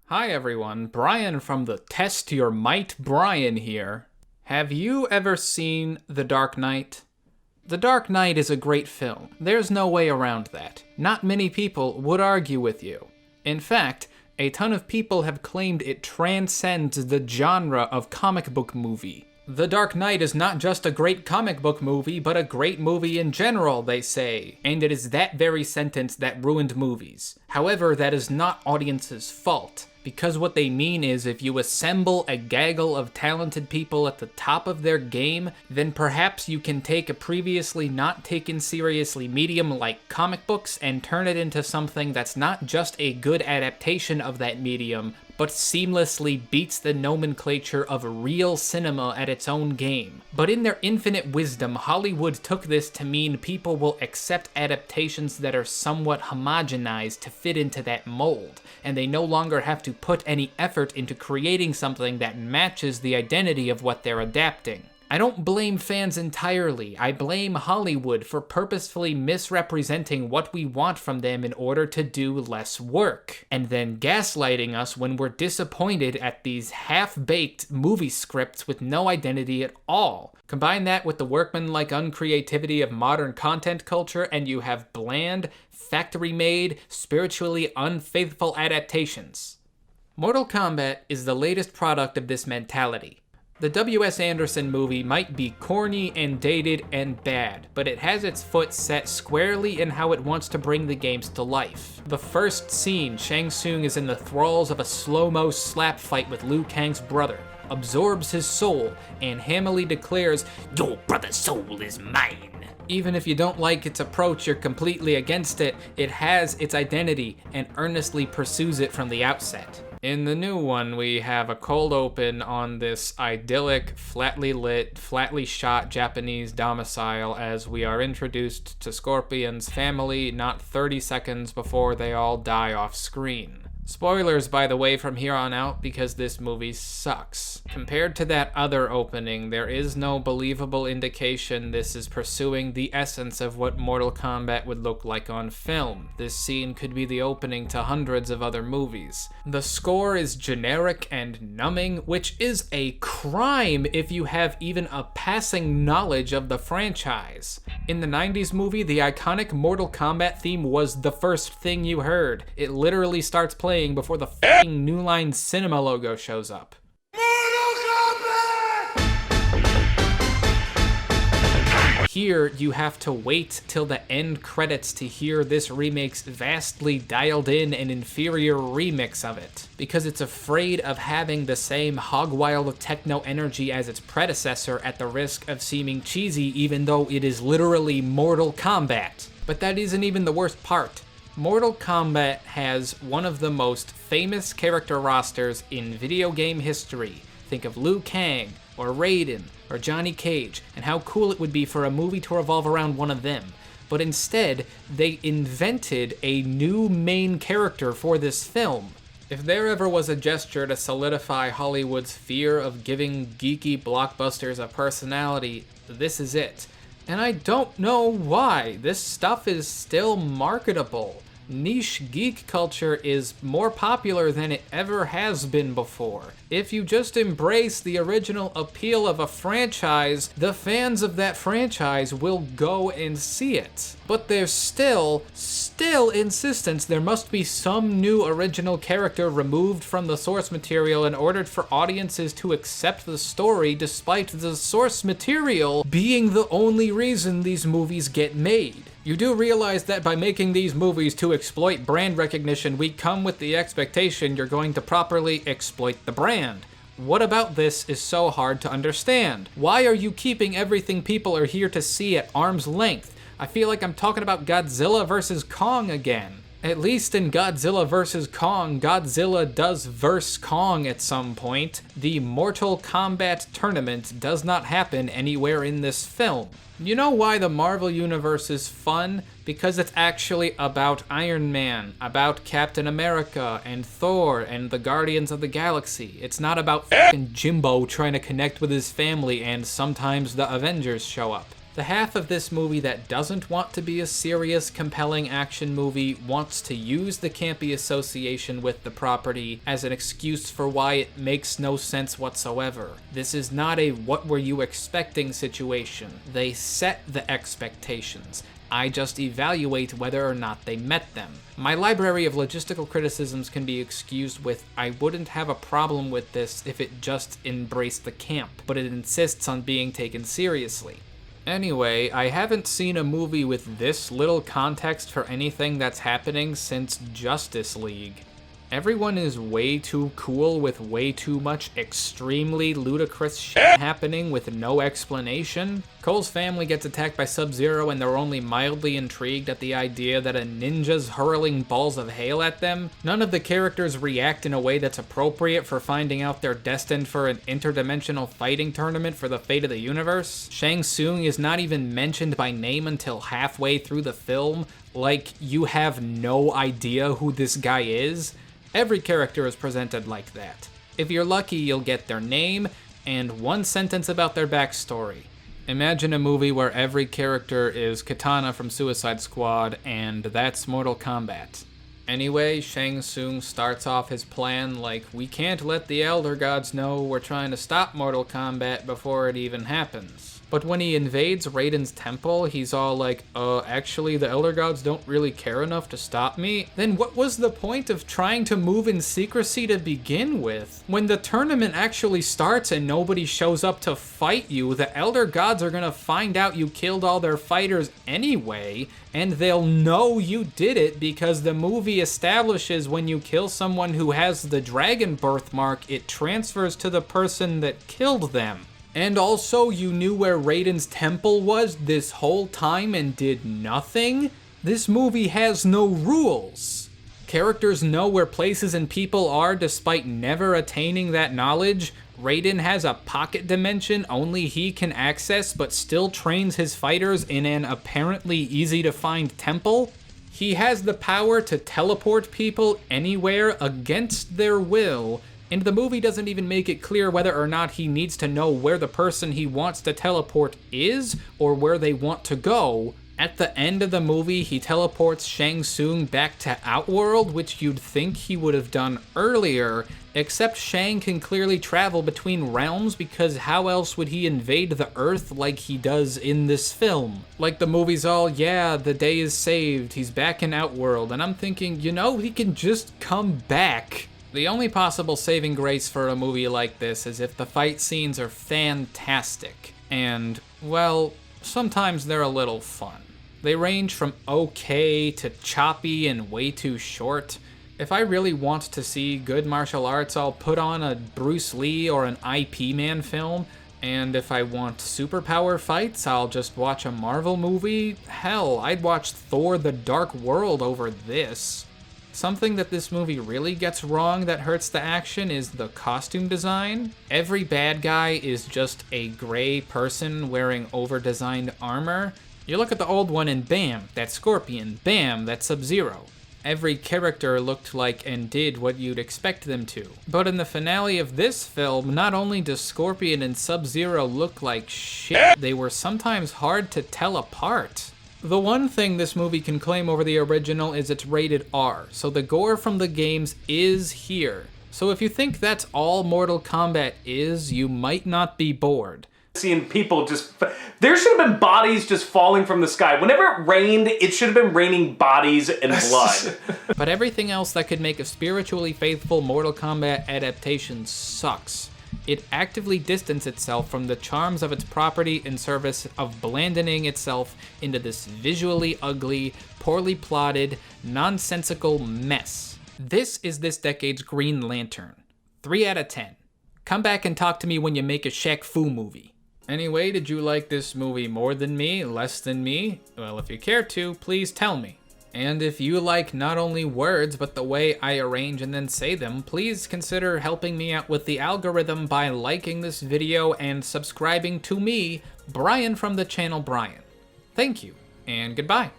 Hi everyone, Brian from the Test Your Might Brian here. Have you ever seen The Dark Knight? The Dark Knight is a great film. There's no way around that. Not many people would argue with you. In fact, a ton of people have claimed it transcends the genre of comic book movie. The Dark Knight is not just a great comic book movie, but a great movie in general, they say. And it is that very sentence that ruined movies. However, that is not audiences' fault. Because what they mean is if you assemble a gaggle of talented people at the top of their game, then perhaps you can take a previously not taken seriously medium like comic books and turn it into something that's not just a good adaptation of that medium, but seamlessly beats the nomenclature of real cinema at its own game. But in their infinite wisdom, Hollywood took this to mean people will accept adaptations that are somewhat homogenized to fit into that mold, and they no longer have to put any effort into creating something that matches the identity of what they're adapting. I don't blame fans entirely. I blame Hollywood for purposefully misrepresenting what we want from them in order to do less work, and then gaslighting us when we're disappointed at these half-baked movie scripts with no identity at all. Combine that with the workmanlike uncreativity of modern content culture, and you have bland, factory-made, spiritually unfaithful adaptations. Mortal Kombat is the latest product of this mentality. The W.S. Anderson movie might be corny and dated and bad, but it has its foot set squarely in how it wants to bring the games to life. The first scene, Shang Tsung is in the thralls of a slow-mo slap fight with Liu Kang's brother, absorbs his soul, and hammily declares, "Your brother's soul is mine." Even if you don't like its approach, you're completely against it, it has its identity and earnestly pursues it from the outset. In the new one, we have a cold open on this idyllic, flatly lit, flatly shot Japanese domicile as we are introduced to Scorpion's family not 30 seconds before they all die off screen. Spoilers, by the way, from here on out, because this movie sucks. Compared to that other opening, there is no believable indication this is pursuing the essence of what Mortal Kombat would look like on film. This scene could be the opening to hundreds of other movies. The score is generic and numbing, which is a crime if you have even a passing knowledge of the franchise. In the 90s movie, the iconic Mortal Kombat theme was the first thing you heard. It literally starts playing before the f***ing New Line Cinema logo shows up. Here, you have to wait till the end credits to hear this remake's vastly dialed in and inferior remix of it, because it's afraid of having the same hog-wild techno energy as its predecessor at the risk of seeming cheesy even though it is literally Mortal Kombat. But that isn't even the worst part. Mortal Kombat has one of the most famous character rosters in video game history. Think of Liu Kang, or Raiden, or Johnny Cage, and how cool it would be for a movie to revolve around one of them. But instead, they invented a new main character for this film. If there ever was a gesture to solidify Hollywood's fear of giving geeky blockbusters a personality, this is it. And I don't know why. This stuff is still marketable. Niche geek culture is more popular than it ever has been before. If you just embrace the original appeal of a franchise, the fans of that franchise will go and see it. But there's still insistence there must be some new original character removed from the source material in order for audiences to accept the story, despite the source material being the only reason these movies get made. You do realize that by making these movies to exploit brand recognition, we come with the expectation you're going to properly exploit the brand. What about this is so hard to understand? Why are you keeping everything people are here to see at arm's length? I feel like I'm talking about Godzilla vs. Kong again. At least in Godzilla vs. Kong, Godzilla does verse Kong at some point. The Mortal Kombat tournament does not happen anywhere in this film. You know why the Marvel Universe is fun? Because it's actually about Iron Man, about Captain America, and Thor, and the Guardians of the Galaxy. It's not about f***ing Jimbo trying to connect with his family and sometimes the Avengers show up. The half of this movie that doesn't want to be a serious, compelling action movie wants to use the campy association with the property as an excuse for why it makes no sense whatsoever. This is not a what were you expecting situation. They set the expectations. I just evaluate whether or not they met them. My library of logistical criticisms can be excused with, I wouldn't have a problem with this if it just embraced the camp, but it insists on being taken seriously. Anyway, I haven't seen a movie with this little context for anything that's happening since Justice League. Everyone is way too cool with way too much extremely ludicrous shit happening with no explanation. Cole's family gets attacked by Sub-Zero and they're only mildly intrigued at the idea that a ninja's hurling balls of hail at them. None of the characters react in a way that's appropriate for finding out they're destined for an interdimensional fighting tournament for the fate of the universe. Shang Tsung is not even mentioned by name until halfway through the film, like you have no idea who this guy is. Every character is presented like that. If you're lucky, you'll get their name and one sentence about their backstory. Imagine a movie where every character is Katana from Suicide Squad, and that's Mortal Kombat. Anyway, Shang Tsung starts off his plan like, we can't let the Elder Gods know we're trying to stop Mortal Kombat before it even happens. But when he invades Raiden's temple, he's all like, actually the Elder Gods don't really care enough to stop me? Then what was the point of trying to move in secrecy to begin with? When the tournament actually starts and nobody shows up to fight you, the Elder Gods are gonna find out you killed all their fighters anyway, and they'll know you did it because the movie establishes when you kill someone who has the dragon birthmark, it transfers to the person that killed them. And also, you knew where Raiden's temple was this whole time and did nothing? This movie has no rules. Characters know where places and people are despite never attaining that knowledge. Raiden has a pocket dimension only he can access but still trains his fighters in an apparently easy-to-find temple. He has the power to teleport people anywhere against their will, and the movie doesn't even make it clear whether or not he needs to know where the person he wants to teleport is or where they want to go. At the end of the movie, he teleports Shang Tsung back to Outworld, which you'd think he would have done earlier, except Shang can clearly travel between realms because how else would he invade the Earth like he does in this film? Like the movie's all, yeah, the day is saved, he's back in Outworld, and I'm thinking, you know, he can just come back. The only possible saving grace for a movie like this is if the fight scenes are fantastic, and, well, sometimes they're a little fun. They range from okay to choppy and way too short. If I really want to see good martial arts, I'll put on a Bruce Lee or an IP Man film, and if I want superpower fights, I'll just watch a Marvel movie. Hell, I'd watch Thor: The Dark World over this. Something that this movie really gets wrong that hurts the action is the costume design. Every bad guy is just a gray person wearing over-designed armor. You look at the old one and bam, that's Scorpion, bam, that's Sub-Zero. Every character looked like and did what you'd expect them to. But in the finale of this film, not only does Scorpion and Sub-Zero look like shit, they were sometimes hard to tell apart. The one thing this movie can claim over the original is it's rated R, so the gore from the games is here. So if you think that's all Mortal Kombat is, you might not be bored. Seeing people just... There should have been bodies just falling from the sky. Whenever it rained, it should have been raining bodies and blood. But everything else that could make a spiritually faithful Mortal Kombat adaptation sucks. It actively distanced itself from the charms of its property in service of blandening itself into this visually ugly, poorly plotted, nonsensical mess. This is this decade's Green Lantern. 3 out of 10. Come back and talk to me when you make a Shaq Fu movie. Anyway, did you like this movie more than me, less than me? Well, if you care to, please tell me. And if you like not only words, but the way I arrange and then say them, please consider helping me out with the algorithm by liking this video and subscribing to me, Brian from the channel Brian. Thank you, and goodbye.